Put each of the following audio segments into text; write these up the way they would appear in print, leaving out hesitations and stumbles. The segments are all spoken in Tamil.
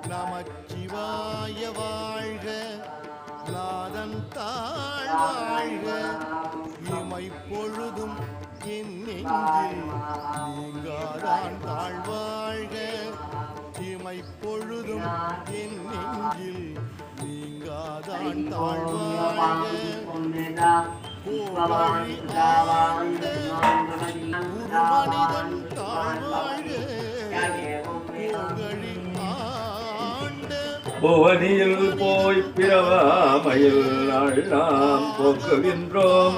நமச்சிவாய வாழ்க, நாதன் தாழ் வாழ்க, இமை பொழுதும் என் நெஞ்சில் நீங்காதான் தாழ்வாழ்க, இமை பொழுதும் என் நெஞ்சில் நீங்காதான் தாழ்வாழ்க. கோவழி ஆண்ட மனிதன் தாழ்வாழ்க, கோவழி ஆண்ட புவனியில் போய் பிறவாமையில் நாம் போக்குகின்றோம்.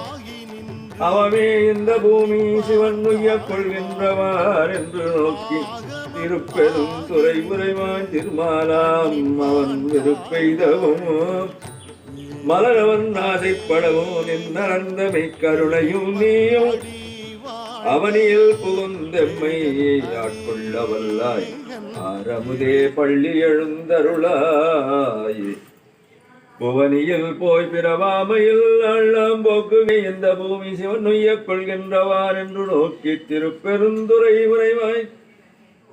அவமே இந்த பூமி சிவன் உய்யக் கொள்கின்றவார் என்று நோக்கி திருப்பெரும் துறை உரைவான் திருமாலாம் அவன் விருப்பெய்தவும் மலரவன் ஆசைப்படவும் நின்னரந்தமை கருணையும் நீயும் அவனியில் புகுந்தெம்மை ஆட்கொள்ள வல்லாய். ஆரமுதே பள்ளி எழுந்தருளாய். புவனியில் போய் பிறவாமையில் அள்ளாம் போக்குகை இந்த பூமி சிவன் உய்யக் கொள்கின்றவார் என்று நோக்கி திருப்பெருந்துரை உரைவாய்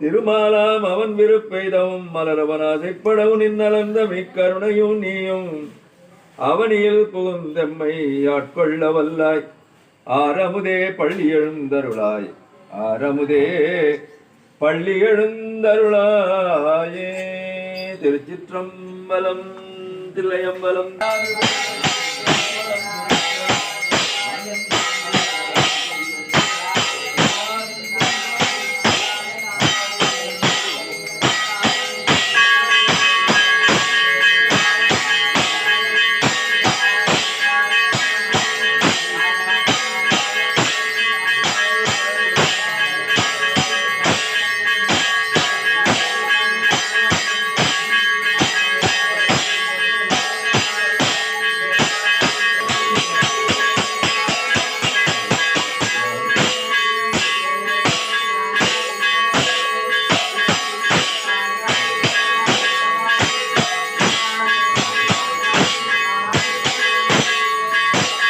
திருமாலாம் அவன் விருப்பெய்தவும் மலரவன் ஆசைப்படவும் நின்னலந்த மிக்கருணையும் நீயும் அவனியில் புகுந்தெம்மை ஆட்கொள்ள வல்லாய். ஆரமுதே பள்ளி எழுந்தருளாய். ஆரமுதே பள்ளி எழுந்தருளாயே. திருச்சிற்றம்பலம் தில்லையம்பலம்.